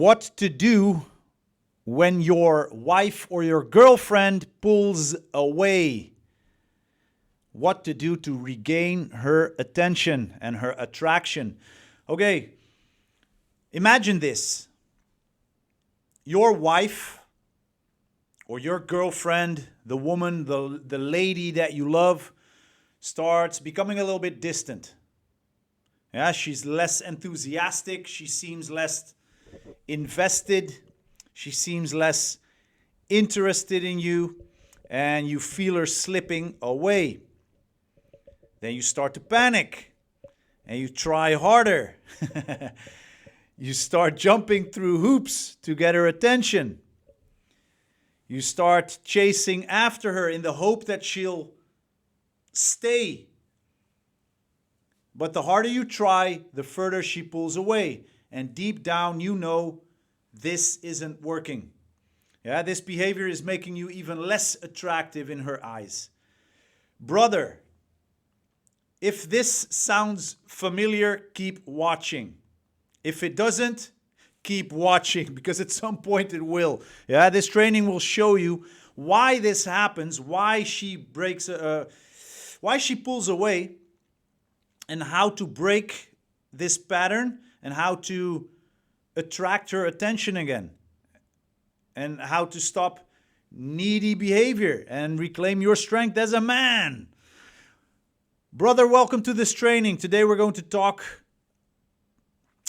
What to do when your wife or your girlfriend pulls away. What to do to regain her attention and her attraction. Okay, imagine this. Your wife or your girlfriend, the woman, the lady that you love, starts becoming a little bit distant. Yeah, she's less enthusiastic. She seems less invested. She seems less interested in you, and you feel her slipping away. Then you start to panic, and you try harder. You start jumping through hoops to get her attention. You start chasing after her in the hope that she'll stay. But the harder you try, the further she pulls away. And deep down, you know this isn't working. Yeah, this behavior is making you even less attractive in her eyes. Brother, if this sounds familiar, keep watching. If it doesn't, keep watching, because at some point it will. Yeah, this training will show you why this happens, why she pulls away, and how to break this pattern, and how to attract her attention again, and how to stop needy behavior and reclaim your strength as a man. Brother, welcome to this training. Today we're going to talk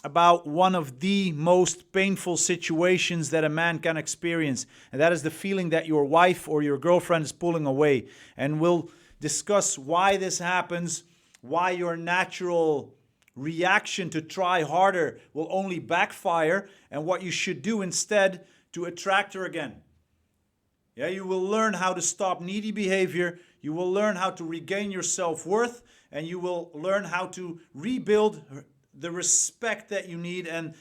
about one of the most painful situations that a man can experience, and that is the feeling that your wife or your girlfriend is pulling away. And we'll discuss why this happens, why your natural reaction to try harder will only backfire, and what you should do instead to attract her again. Yeah, you will learn how to stop needy behavior, you will learn how to regain your self-worth, and you will learn how to rebuild the respect that you need, and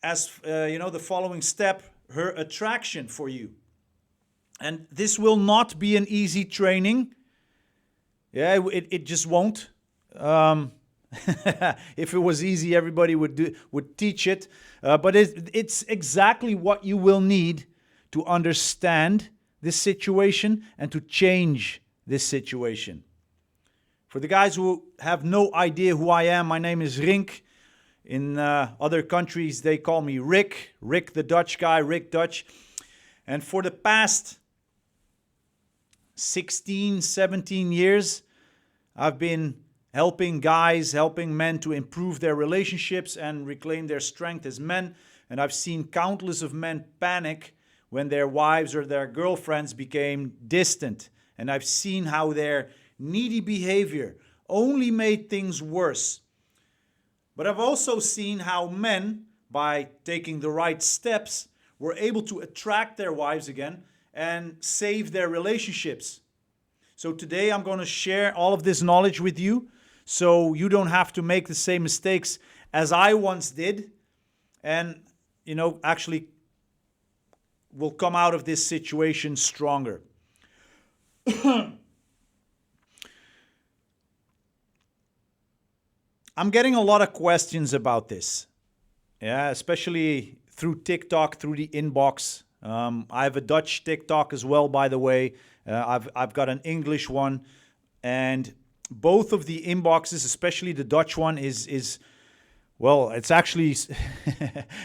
as the following step, her attraction for you. And this will not be an easy training. Yeah, it just won't. If it was easy, everybody would teach it. But it's exactly what you will need to understand this situation and to change this situation. For the guys who have no idea who I am, my name is Rink. In other countries, they call me Rick. Rick the Dutch guy, Rick Dutch. And for the past 16, 17 years, I've been helping men to improve their relationships and reclaim their strength as men. And I've seen countless of men panic when their wives or their girlfriends became distant. And I've seen how their needy behavior only made things worse. But I've also seen how men, by taking the right steps, were able to attract their wives again and save their relationships. So today I'm going to share all of this knowledge with you, so you don't have to make the same mistakes as I once did, and actually will come out of this situation stronger. I'm getting a lot of questions about this. Yeah, especially through TikTok, through the inbox. I have a Dutch TikTok as well, by the way. I've got an English one, and both of the inboxes, especially the Dutch one, is well, it's actually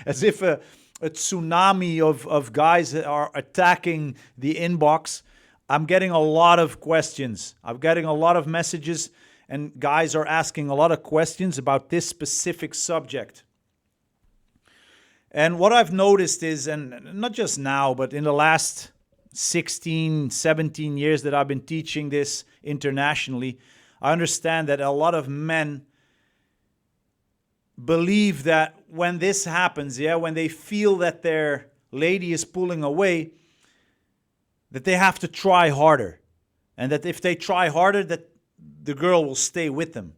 as if a tsunami of guys that are attacking the inbox. I'm getting a lot of questions. I'm getting a lot of messages, and guys are asking a lot of questions about this specific subject. And what I've noticed is, and not just now, but in the last 16, 17 years that I've been teaching this internationally, I understand that a lot of men believe that when this happens, when they feel that their lady is pulling away, that they have to try harder. And that if they try harder, that the girl will stay with them.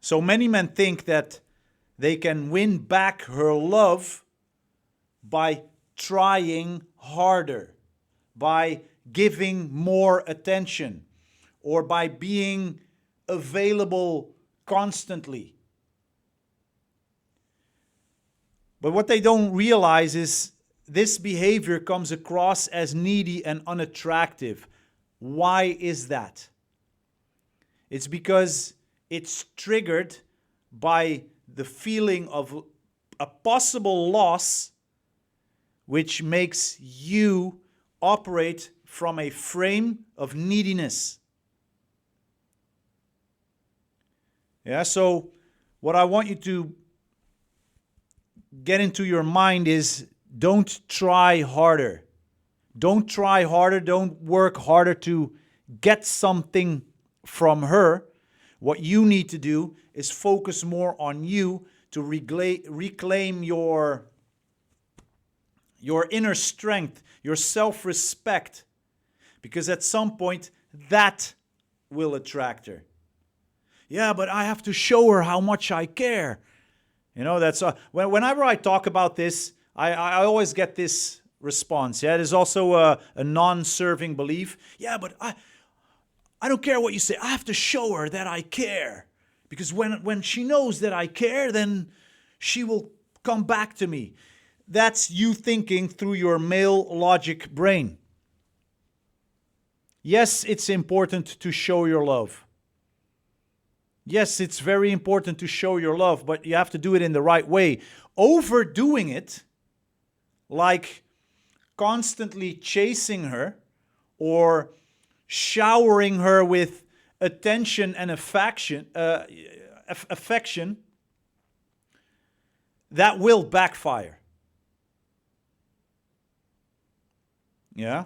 So many men think that they can win back her love by trying harder, by giving more attention, or by being available constantly. But what they don't realize is this behavior comes across as needy and unattractive. Why is that? It's because it's triggered by the feeling of a possible loss, which makes you operate from a frame of neediness. Yeah, so what I want you to get into your mind is don't try harder. Don't try harder. Don't work harder to get something from her. What you need to do is focus more on you to reclaim your inner strength, your self-respect, because at some point that will attract her. Yeah, but I have to show her how much I care. You know, that's whenever I talk about this, I always get this response. Yeah, there's also a non-serving belief. Yeah, but I don't care what you say. I have to show her that I care. Because when she knows that I care, then she will come back to me. That's you thinking through your male logic brain. Yes, it's important to show your love. Yes, it's very important to show your love, but you have to do it in the right way. Overdoing it, like constantly chasing her or showering her with attention and affection, that will backfire. Yeah.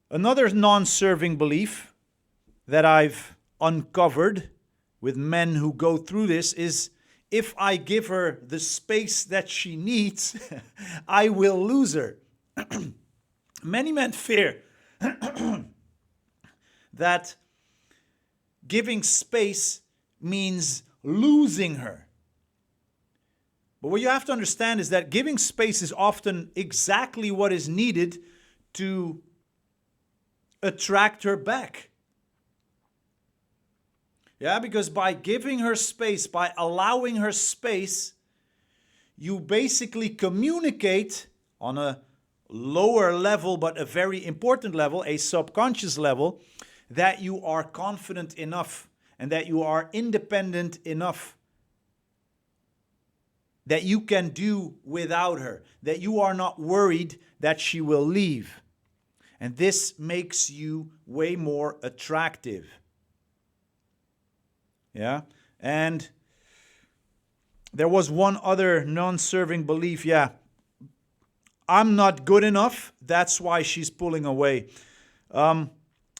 Another non-serving belief that I've uncovered with men who go through this is, if I give her the space that she needs, I will lose her. Many men fear that giving space means losing her. But what you have to understand is that giving space is often exactly what is needed to attract her back. Yeah, because by giving her space, by allowing her space, you basically communicate on a lower level, but a very important level, a subconscious level, that you are confident enough and that you are independent enough, that you can do without her, that you are not worried that she will leave. And this makes you way more attractive. Yeah. And there was one other non-serving belief. Yeah. I'm not good enough. That's why she's pulling away. A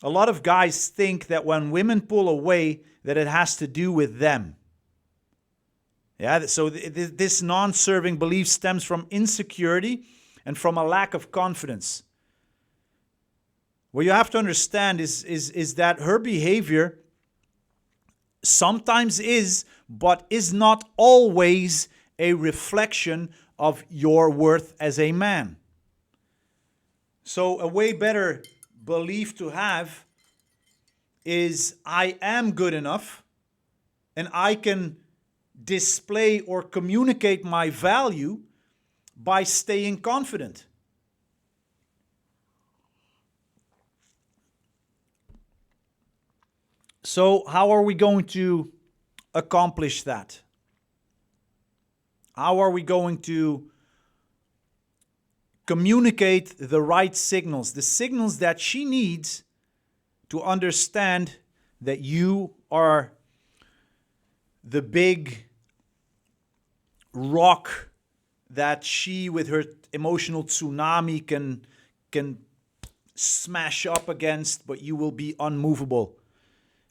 lot of guys think that when women pull away, that it has to do with them. Yeah. So this non-serving belief stems from insecurity and from a lack of confidence. What you have to understand is that her behavior sometimes is, but is not always a reflection of your worth as a man. So a way better belief to have is, I am good enough and I can display or communicate my value by staying confident. So how are we going to accomplish that? How are we going to communicate the right signals, the signals that she needs to understand that you are the big rock that she, with her emotional tsunami, can smash up against, but you will be unmovable?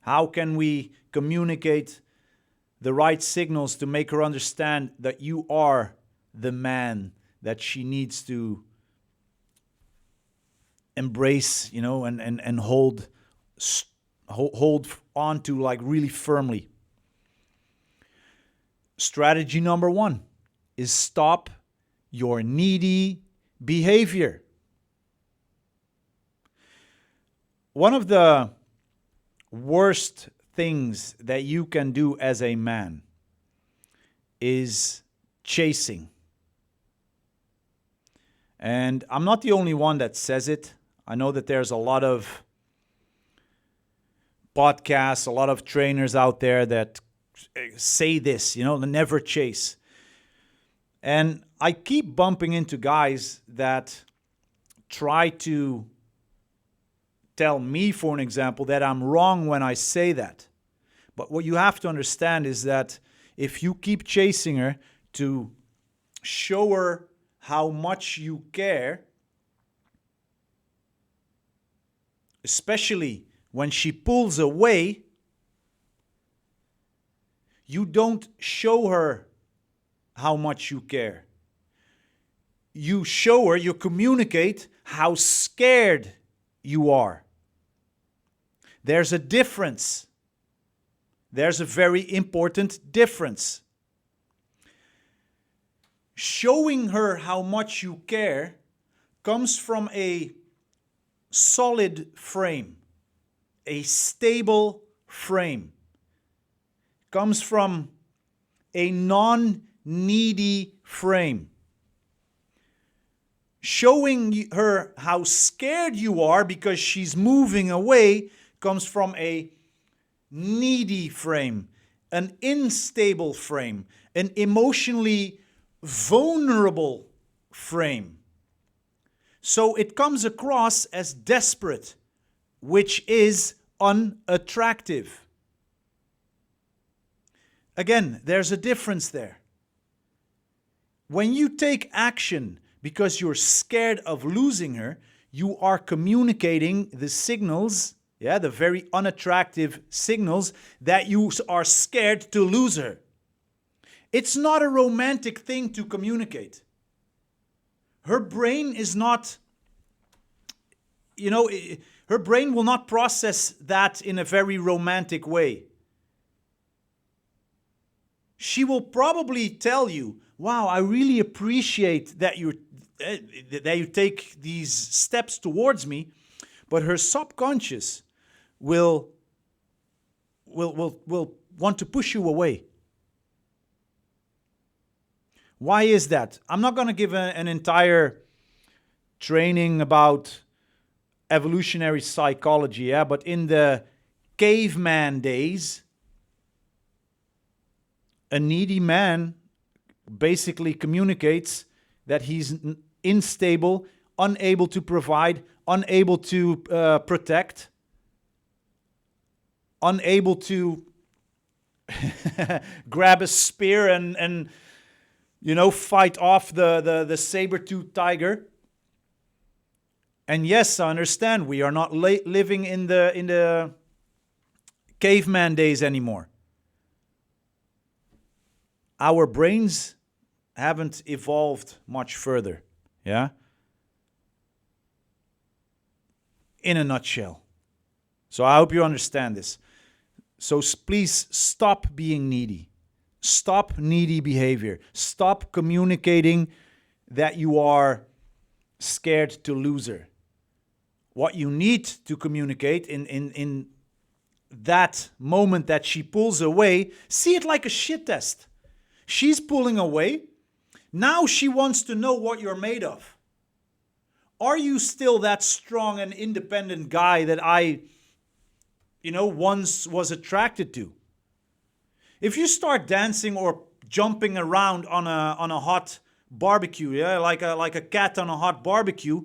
How can we communicate the right signals to make her understand that you are the man that she needs to embrace, and hold on to, like, really firmly? Strategy number 1 is stop your needy behavior. One of the worst things that you can do as a man is chasing. And I'm not the only one that says it. I know that there's a lot of podcasts, a lot of trainers out there that say this, never chase. And I keep bumping into guys that try to tell me, for an example, that I'm wrong when I say that. But what you have to understand is that if you keep chasing her to show her how much you care, especially when she pulls away, you don't show her how much you care. You show her, you communicate how scared you are. There's a difference. There's a very important difference. Showing her how much you care comes from a solid frame, a stable frame. Comes from a non-needy frame. Showing her how scared you are because she's moving away comes from a needy frame, an unstable frame, an emotionally vulnerable frame. So it comes across as desperate, which is unattractive. Again, there's a difference there. When you take action because you're scared of losing her, you are communicating the signals, the very unattractive signals that you are scared to lose her. It's not a romantic thing to communicate. Her brain is not, her brain will not process that in a very romantic way. She will probably tell you, wow, I really appreciate that you take these steps towards me, but her subconscious will want to push you away. Why is that? I'm not going to give an entire training about evolutionary psychology, but in the caveman days, a needy man basically communicates that he's unstable, unable to provide, unable to protect, unable to grab a spear and fight off the saber-toothed tiger. And yes, I understand we are not living in the caveman days anymore. Our brains haven't evolved much further, in a nutshell. So I hope you understand this. So please stop being needy. Stop needy behavior. Stop communicating that you are scared to lose her. What you need to communicate in that moment that she pulls away, see it like a shit test. She's pulling away. Now she wants to know what you're made of. Are you still that strong and independent guy that I, once was attracted to? If you start dancing or jumping around on a hot barbecue, like a cat on a hot barbecue,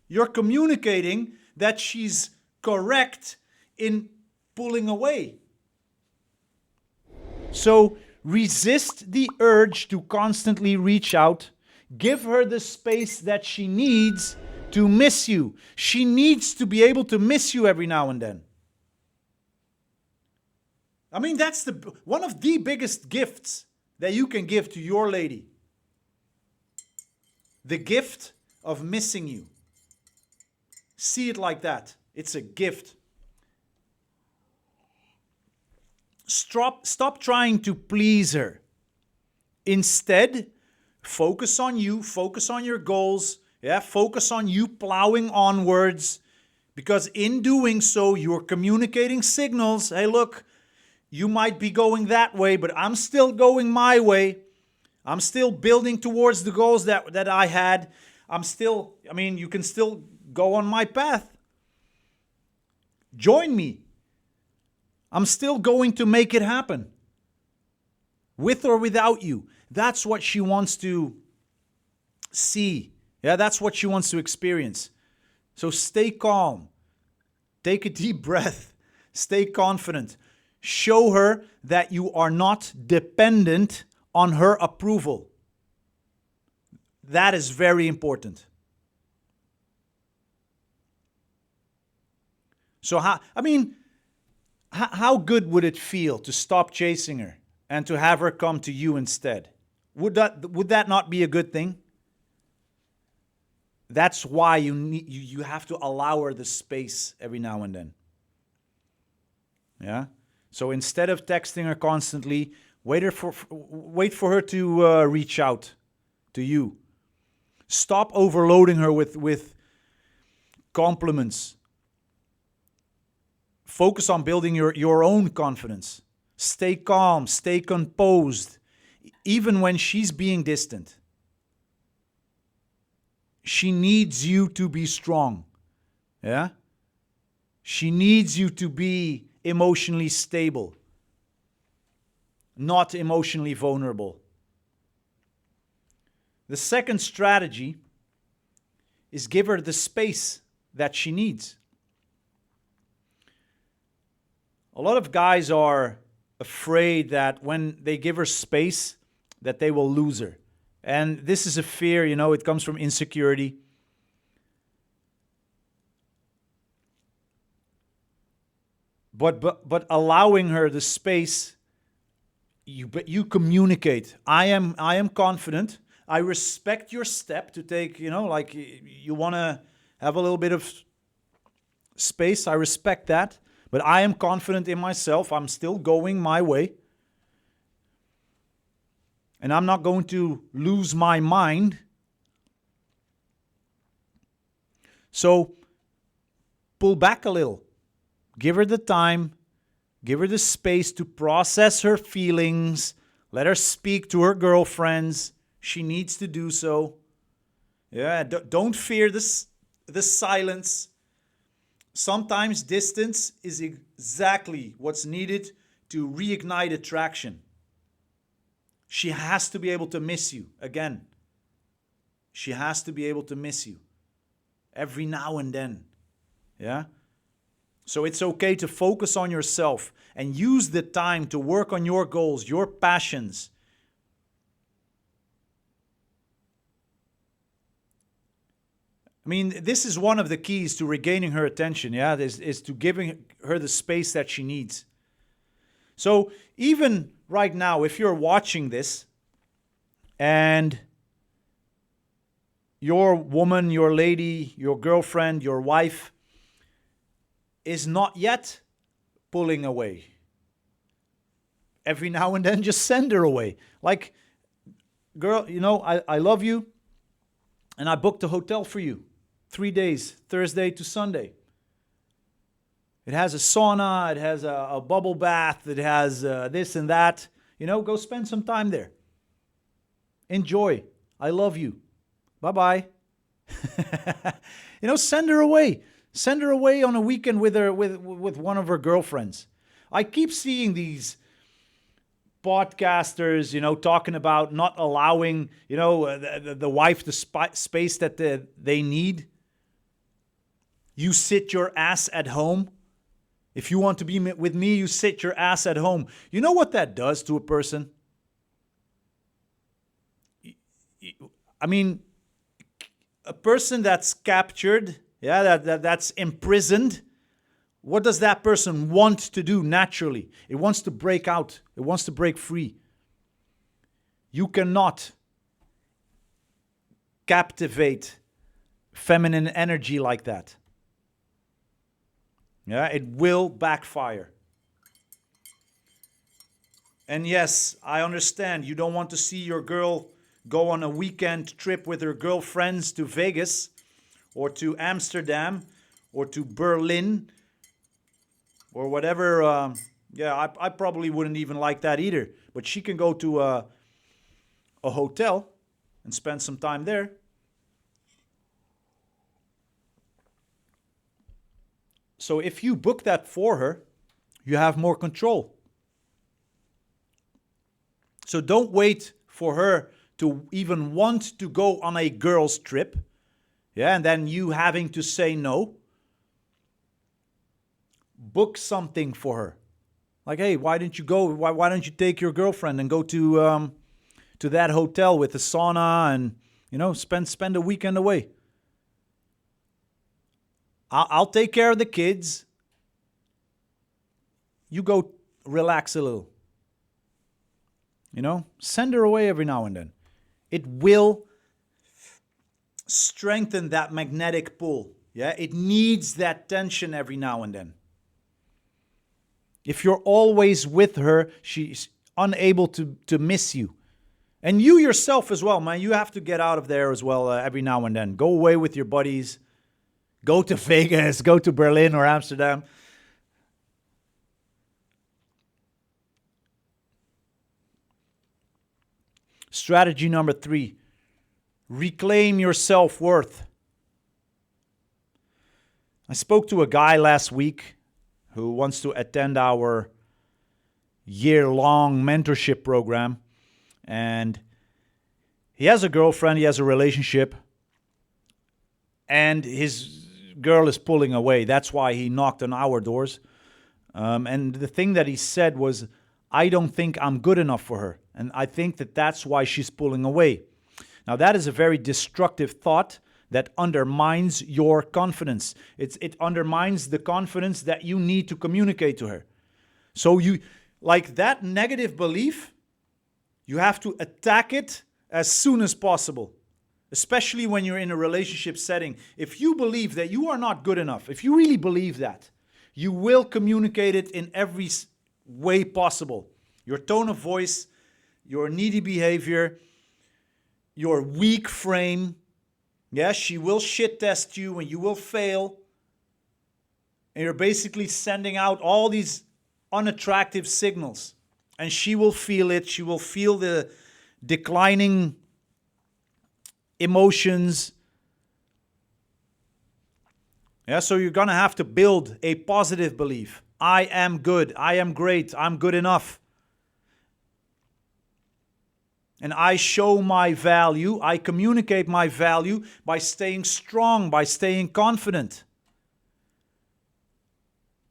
you're communicating that she's correct in pulling away. So resist the urge to constantly reach out. Give her the space that she needs to miss you. She needs to be able to miss you every now and then. I mean, that's one of the biggest gifts that you can give to your lady. The gift of missing you. See it like that. It's a gift. Stop trying to please her. Instead, focus on you, focus on your goals, focus on you plowing onwards, because in doing so, you're communicating signals. Hey, look, you might be going that way, but I'm still going my way. I'm still building towards the goals that I had. You can still go on my path. Join me. I'm still going to make it happen. With or without you. That's what she wants to see. Yeah, that's what she wants to experience. So stay calm. Take a deep breath. Stay confident. Show her that you are not dependent on her approval. That is very important. So how good would it feel to stop chasing her and to have her come to you instead? Would that not be a good thing? That's why you have to allow her the space every now and then. Yeah? So instead of texting her constantly, wait for her to reach out to you. Stop overloading her with compliments. Focus on building your own confidence. Stay calm, stay composed, even when she's being distant. She needs you to be strong. Yeah? She needs you to be emotionally stable, not emotionally vulnerable. The second strategy is give her the space that she needs. A lot of guys are afraid that when they give her space, that they will lose her. And this is a fear, it comes from insecurity. But allowing her the space, you communicate. I am confident. I respect your step to take, like you want to have a little bit of space. I respect that. But I am confident in myself. I'm still going my way. And I'm not going to lose my mind. So pull back a little. Give her the time. Give her the space to process her feelings. Let her speak to her girlfriends. She needs to do so. Yeah, don't fear the silence. Sometimes distance is exactly what's needed to reignite attraction. She has to be able to miss you again. She has to be able to miss you every now and then. Yeah? So it's okay to focus on yourself and use the time to work on your goals, your passions. This is one of the keys to regaining her attention, yeah, is to giving her the space that she needs. So even right now, if you're watching this and your woman, your lady, your girlfriend, your wife is not yet pulling away, every now and then just send her away. Like, girl, I love you and I booked a hotel for you. 3 days, Thursday to Sunday. It has a sauna, it has a bubble bath, it has this and that. Go spend some time there. Enjoy. I love you. Bye-bye. Send her away. Send her away on a weekend with one of her girlfriends. I keep seeing these podcasters, talking about not allowing, the wife the space that they need. You sit your ass at home. If you want to be with me, you sit your ass at home. You know what that does to a person? A person that's captured, that's imprisoned, what does that person want to do naturally? It wants to break out. It wants to break free. You cannot captivate feminine energy like that. Yeah, it will backfire. And yes, I understand you don't want to see your girl go on a weekend trip with her girlfriends to Vegas or to Amsterdam or to Berlin or whatever. I probably wouldn't even like that either. But she can go to a hotel and spend some time there. So if you book that for her, you have more control. So don't wait for her to even want to go on a girls' trip. Yeah, and then you having to say no. Book something for her. Like, hey, why didn't you go? Why don't you take your girlfriend and go to that hotel with a sauna and spend a weekend away? I'll take care of the kids. You go relax a little. Send her away every now and then. It will strengthen that magnetic pull. Yeah, it needs that tension every now and then. If you're always with her, she's unable to miss you. And you yourself as well, man. You have to get out of there as well every now and then. Go away with your buddies. Go to Vegas. Go to Berlin or Amsterdam. Strategy number 3. Reclaim your self-worth. I spoke to a guy last week who wants to attend our year-long mentorship program. And he has a girlfriend, he has a relationship, and his girl is pulling away. That's why he knocked on our doors. And the thing that he said was, I don't think I'm good enough for her. And I think that that's why she's pulling away. Now, that is a very destructive thought that undermines your confidence. It undermines the confidence that you need to communicate to her. So like that negative belief, you have to attack it as soon as possible, especially when you're in a relationship setting. If you believe that you are not good enough, if you really believe that, you will communicate it in every way possible. Your tone of voice, your needy behavior, your weak frame. Yes, she will shit test you and you will fail. And you're basically sending out all these unattractive signals. And she will feel it. She will feel the declining emotions. Yeah, so you're going to have to build a positive belief. I am good. I am great. I'm good enough. And I show my value. I communicate my value by staying strong, by staying confident.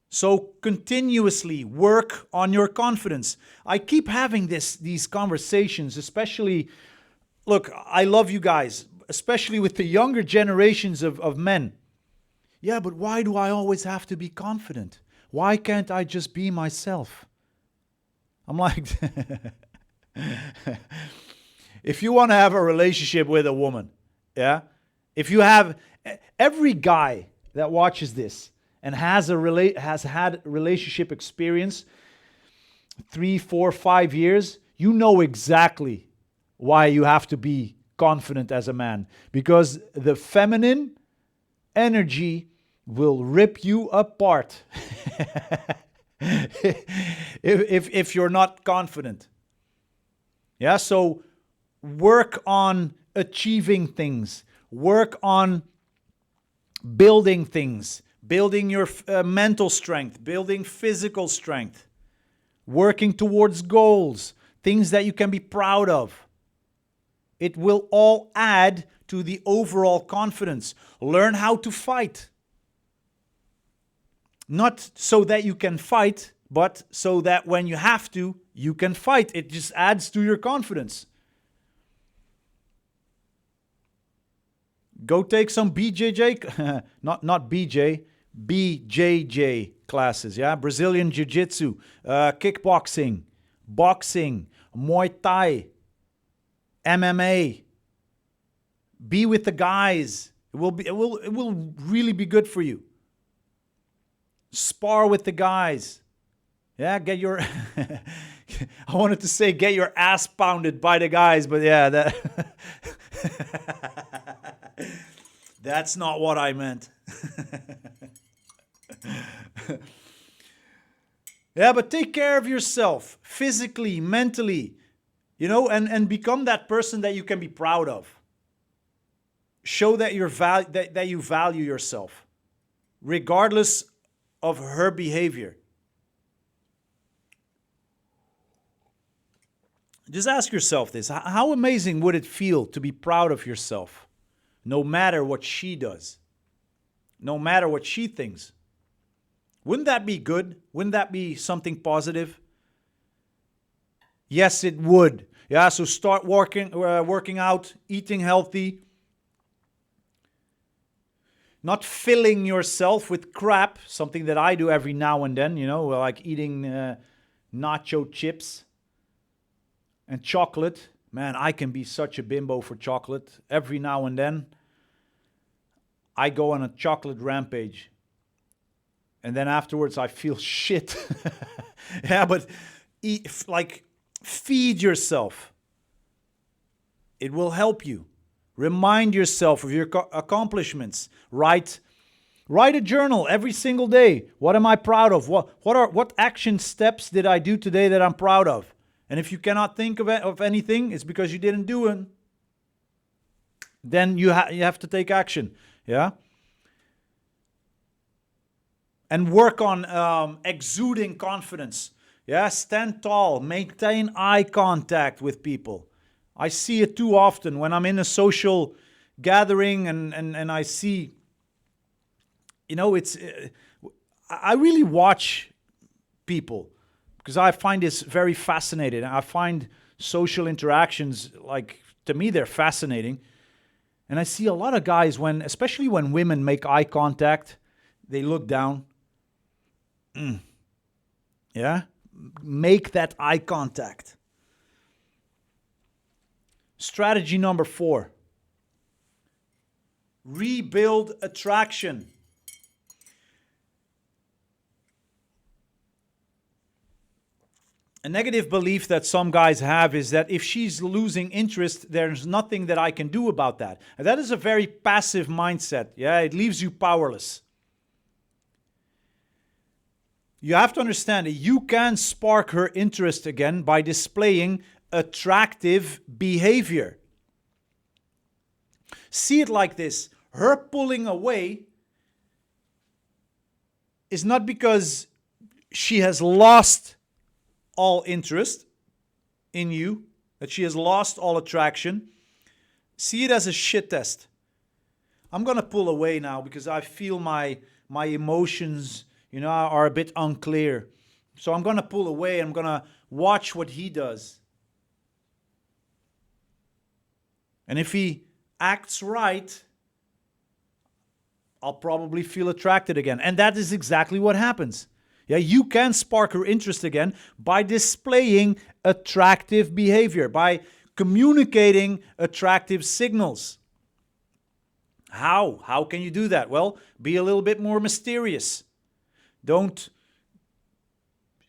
So continuously work on your confidence. I keep having these conversations, especially, look, I love you guys, especially with the younger generations of men. Yeah, but why do I always have to be confident? Why can't I just be myself? I'm like, if you want to have a relationship with a woman, yeah, if you have, every guy that watches this and has had relationship experience 3, 4, 5 years, you know exactly why you have to be confident as a man, because the feminine energy will rip you apart if you're not confident. Yeah, so work on achieving things, work on building things, building your mental strength, building physical strength, working towards goals, things that you can be proud of. It will all add to the overall confidence. Learn how to fight. Not so that you can fight, but so that when you have to, you can fight. It just adds to your confidence. Go take some BJJ, not BJ, BJJ classes, yeah? Brazilian Jiu-Jitsu, kickboxing, boxing, Muay Thai, MMA. Be with the guys. It will really be good for you. Spar with the guys. Yeah, get your I wanted to say get your ass pounded by the guys, but yeah, that's not what I meant. Yeah, but take care of yourself physically, mentally. and become that person that you can be proud of. Show that that you value yourself, regardless of her behavior. Just ask yourself this. How amazing would it feel to be proud of yourself, no matter what she does, no matter what she thinks? Wouldn't that be good? Wouldn't that be something positive? Yes, it would. Yeah, so start working out, eating healthy, not filling yourself with crap, something that I do every now and then, like eating nacho chips and chocolate. Man, I can be such a bimbo for chocolate. Every now and then, I go on a chocolate rampage. And then afterwards, I feel shit. Yeah, but feed yourself. It will help you. Remind yourself of your accomplishments. Write a journal every single day. What am I proud of? What action steps did I do today that I'm proud of? And if you cannot think of anything, it's because you didn't do it. Then you have to take action. Yeah. And work on exuding confidence. Yeah, stand tall, maintain eye contact with people. I see it too often when I'm in a social gathering and I see, I really watch people because I find this very fascinating. I find social interactions, to me, they're fascinating. And I see a lot of guys especially when women make eye contact, they look down. Yeah? Make that eye contact. Strategy number 4. Rebuild attraction. A negative belief that some guys have is that if she's losing interest, there's nothing that I can do about that. And that is a very passive mindset. Yeah, it leaves you powerless. You have to understand that you can spark her interest again by displaying attractive behavior. See it like this. Her pulling away is not because she has lost all interest in you, that she has lost all attraction. See it as a shit test. I'm going to pull away now because I feel my emotions, are a bit unclear. So I'm going to pull away. I'm going to watch what he does. And if he acts right, I'll probably feel attracted again. And that is exactly what happens. Yeah, you can spark her interest again by displaying attractive behavior, by communicating attractive signals. How? How can you do that? Well, be a little bit more mysterious. Don't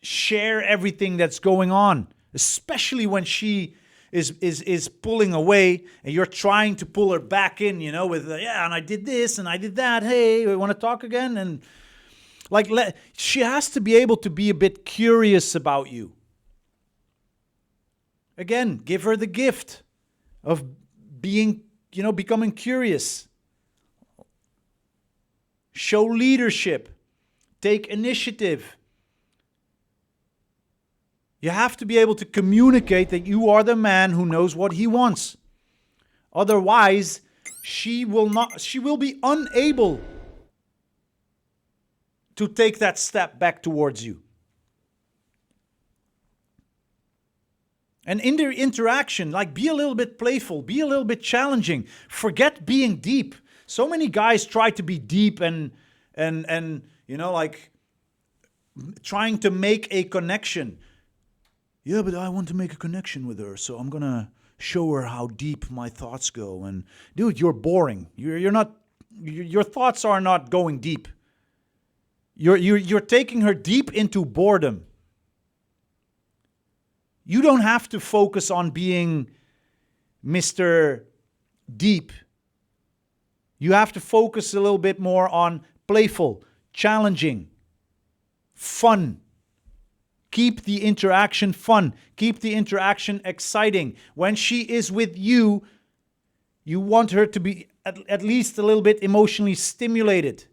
share everything that's going on, especially when she is pulling away and you're trying to pull her back in, with, and I did this and I did that. Hey, we want to talk again? And she has to be able to be a bit curious about you. Again, give her the gift of being, becoming curious. Show leadership. Take initiative. You have to be able to communicate that you are the man who knows what he wants. Otherwise, she will be unable to take that step back towards you. And in their interaction, be a little bit playful, be a little bit challenging. Forget being deep. So many guys try to be deep and trying to make a connection. Yeah, but I want to make a connection with her, so I'm going to show her how deep my thoughts go. And dude, you're boring. You're not, your thoughts are not going deep. You're taking her deep into boredom. You don't have to focus on being Mr. Deep. You have to focus a little bit more on playful, challenging, fun, Keep the interaction fun. Keep the interaction exciting. When she is with you, you want her to be at least a little bit emotionally stimulated.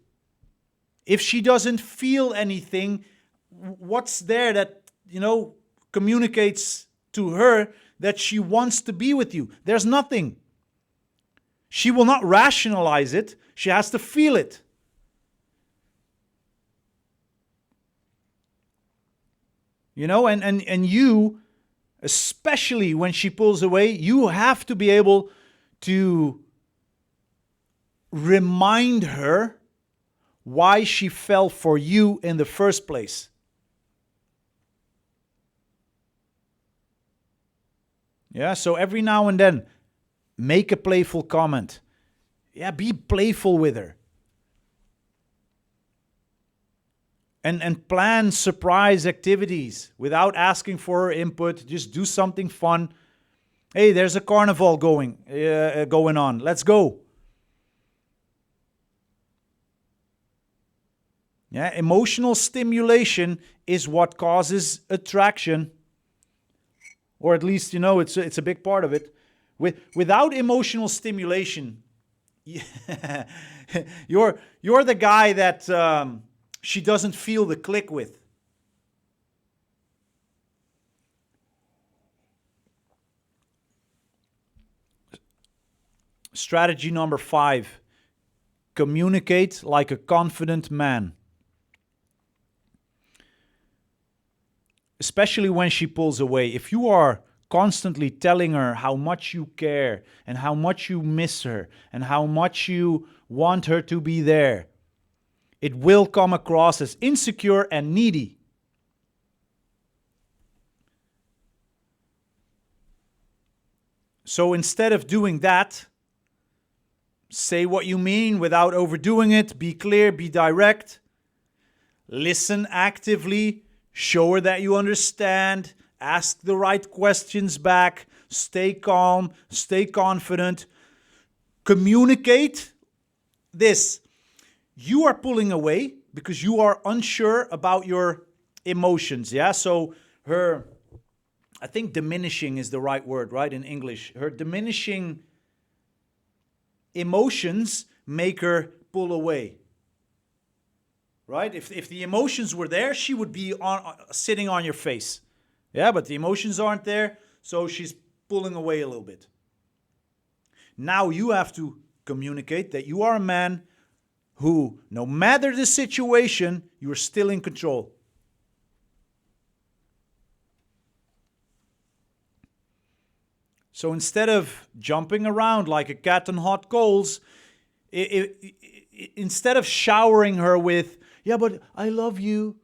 If she doesn't feel anything, what's there that, communicates to her that she wants to be with you? There's nothing. She will not rationalize it. She has to feel it. And you, especially when she pulls away, you have to be able to remind her why she fell for you in the first place. Yeah, so every now and then, make a playful comment. Yeah, be playful with her. And plan surprise activities without asking for her input. Just do something fun. Hey, there's a carnival going on. Let's go. Yeah, emotional stimulation is what causes attraction. Or at least, it's a big part of it. Without emotional stimulation, you're the guy that she doesn't feel the click with. Strategy number 5. Communicate like a confident man. Especially when she pulls away. If you are constantly telling her how much you care and how much you miss her and how much you want her to be there, it will come across as insecure and needy. So instead of doing that, say what you mean without overdoing it. Be clear, be direct. Listen actively. Show her that you understand. Ask the right questions back. Stay calm. Stay confident. Communicate this. You are pulling away because you are unsure about your emotions. Yeah, so I think diminishing is the right word, right, in English. Her diminishing emotions make her pull away. Right? If the emotions were there, she would be sitting on your face. Yeah, but the emotions aren't there, so she's pulling away a little bit. Now you have to communicate that you are a man who, no matter the situation, you are still in control. So instead of jumping around like a cat on hot coals, instead of showering her with, yeah, but I love you,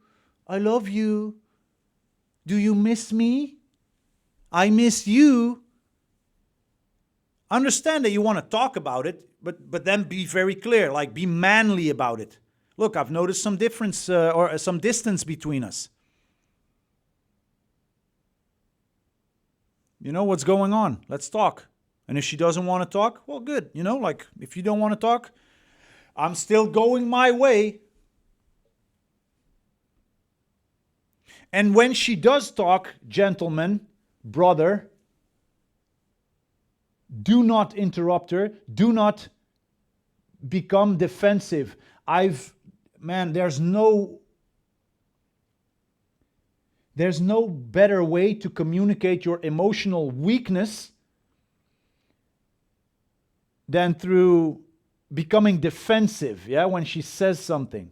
do you miss me? I miss you. Understand that you want to talk about it, but then be very clear, like be manly about it. Look, I've noticed some difference or some distance between us. You know what's going on? Let's talk. And if she doesn't want to talk, well, good. Like if you don't want to talk, I'm still going my way. And when she does talk, gentlemen, brother, do not interrupt her. Do not become defensive. There's no better way to communicate your emotional weakness than through becoming defensive, yeah, when she says something.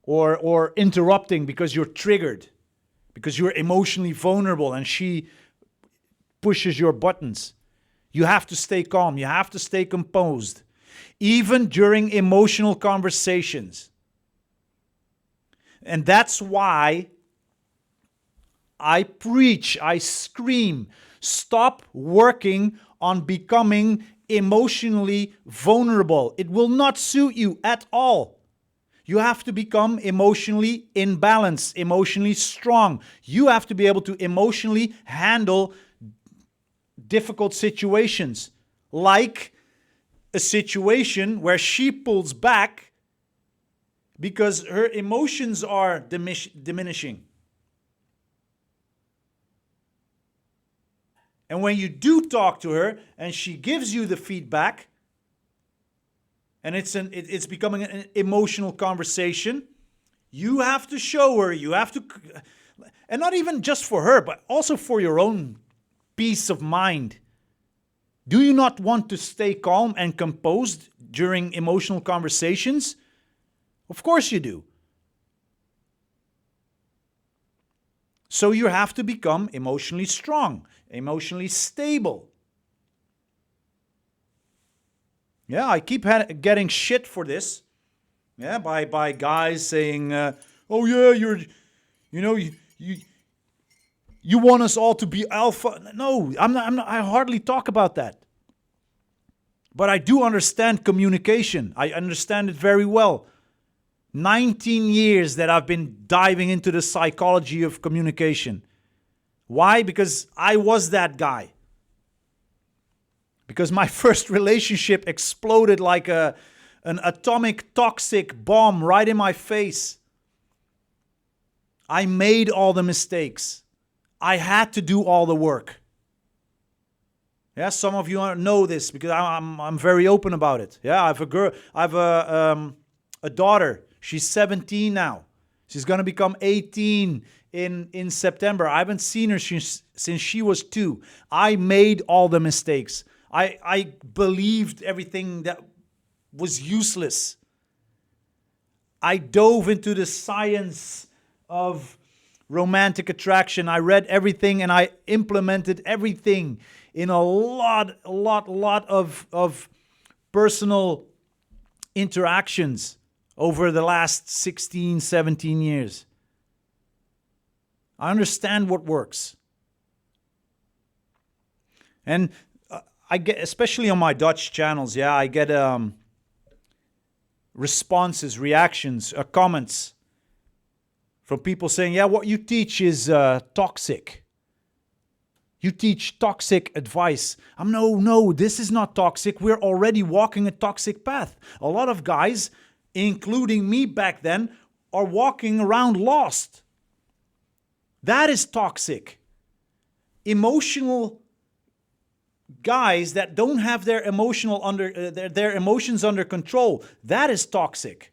Or interrupting because you're triggered, because you're emotionally vulnerable and she pushes your buttons. You have to stay calm. You have to stay composed, even during emotional conversations. And that's why I preach, I scream, stop working on becoming emotionally vulnerable. It will not suit you at all. You have to become emotionally in balance, emotionally strong. You have to be able to emotionally handle difficult situations, like a situation where she pulls back because her emotions are diminishing. And when you do talk to her and she gives you the feedback, and it's becoming an emotional conversation, you have to show her, you have to, and not even just for her, but also for your own peace of mind. Do you not want to stay calm and composed during emotional conversations? Of course you do. So you have to become emotionally strong, emotionally stable. Yeah, I keep getting shit for this. Yeah, by guys saying, "Oh yeah, you want us all to be alpha." No, I'm not. I hardly talk about that. But I do understand communication. I understand it very well. 19 years that I've been diving into the psychology of communication. Why? Because I was that guy. Because my first relationship exploded like an atomic toxic bomb right in my face. I made all the mistakes. I had to do all the work. Yeah, some of you know this because I'm very open about it. Yeah, I have a girl. I have a daughter. She's 17 now. She's gonna become 18 in September. I haven't seen her since she was 2. I made all the mistakes. I believed everything that was useless. I dove into the science of romantic attraction. I read everything and I implemented everything in a lot of personal interactions over the last 16, 17 years. I understand what works. And I get, especially on my Dutch channels, yeah, I get responses, reactions, comments from people saying, yeah, what you teach is toxic. You teach toxic advice. No, this is not toxic. We're already walking a toxic path. A lot of guys, including me back then, are walking around lost. That is toxic. Emotional guys that don't have their their emotions under control, that is toxic.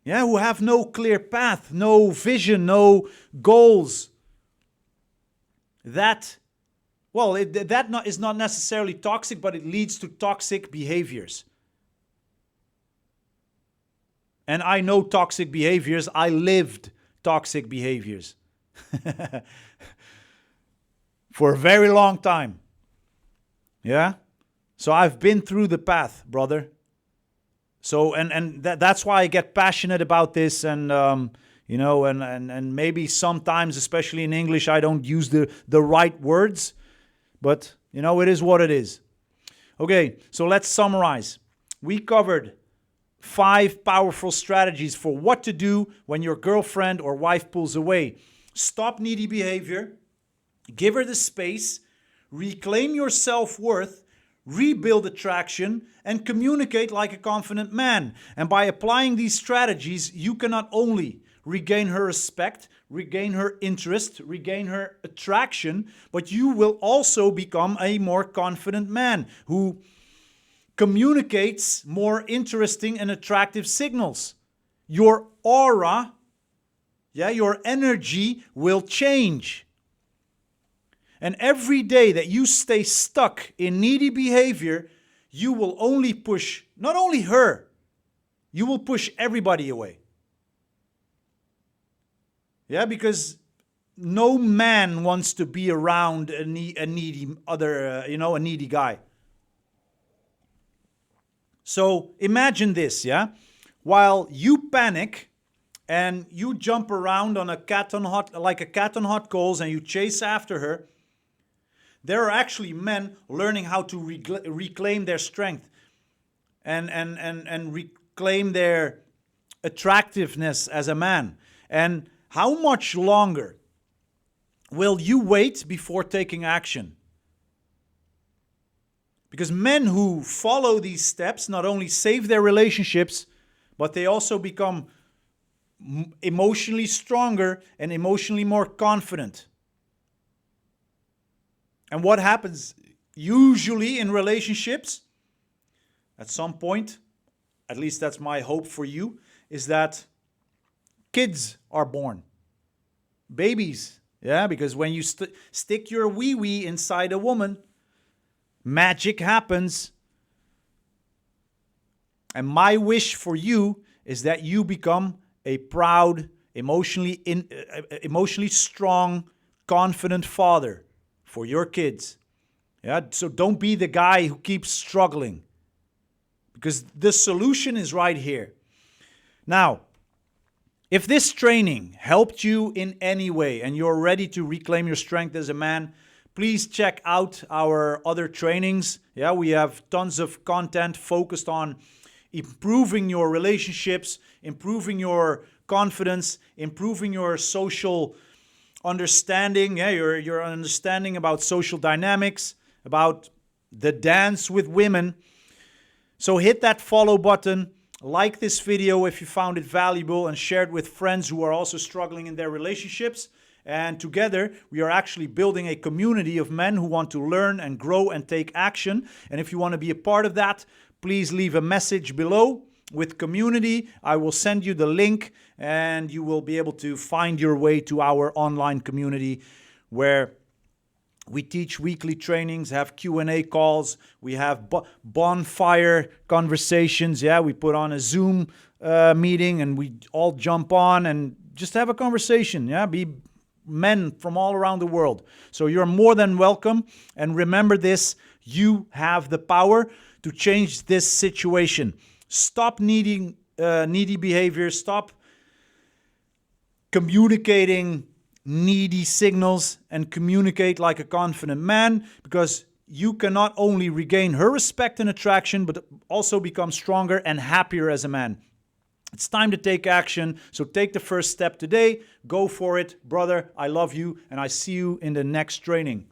Yeah, who have no clear path, no vision, no goals. That is not necessarily toxic, but it leads to toxic behaviors. And I know toxic behaviors. I lived toxic behaviors for a very long time. Yeah? So I've been through the path, brother. So, and that's why I get passionate about this, and and maybe sometimes, especially in English, I don't use the right words, but it is what it is. Okay, so let's summarize. We covered 5 powerful strategies for what to do when your girlfriend or wife pulls away. Stop needy behavior, give her the space, reclaim your self-worth, rebuild attraction, and communicate like a confident man. And by applying these strategies, you can not only regain her respect, regain her interest, regain her attraction, but you will also become a more confident man who communicates more interesting and attractive signals. Your aura, your energy will change. And every day that you stay stuck in needy behavior, you will only push, not only her, you will push everybody away. Yeah, because no man wants to be around a needy guy. So imagine this, yeah? While you panic and you jump around on like a cat on hot coals and you chase after her, there are actually men learning how to reclaim their strength and reclaim their attractiveness as a man. And how much longer will you wait before taking action? Because men who follow these steps not only save their relationships, but they also become emotionally stronger and emotionally more confident. And what happens usually in relationships, at some point, at least that's my hope for you, is that kids are born. Babies. Yeah, because when you stick your wee-wee inside a woman, magic happens. And my wish for you is that you become a proud, emotionally strong, confident father for your kids. Yeah, so don't be the guy who keeps struggling, because the solution is right here. Now, if this training helped you in any way and you're ready to reclaim your strength as a man, please check out our other trainings. Yeah, we have tons of content focused on improving your relationships, improving your confidence, improving your social understanding, your understanding about social dynamics, about the dance with women. So hit that follow button, like this video if you found it valuable, and share it with friends who are also struggling in their relationships. And together, we are actually building a community of men who want to learn and grow and take action. And if you want to be a part of that, please leave a message below with community. I will send you the link and you will be able to find your way to our online community where we teach weekly trainings, have Q&A calls, we have bonfire conversations. Yeah, we put on a Zoom meeting and we all jump on and just have a conversation. Yeah, be men from all around the world. So you're more than welcome. And remember this, you have the power to change this situation. Stop needy behavior. Stop communicating needy signals and communicate like a confident man, because you can not only regain her respect and attraction, but also become stronger and happier as a man. It's time to take action. So take the first step today. Go for it. Brother, I love you, and I see you in the next training.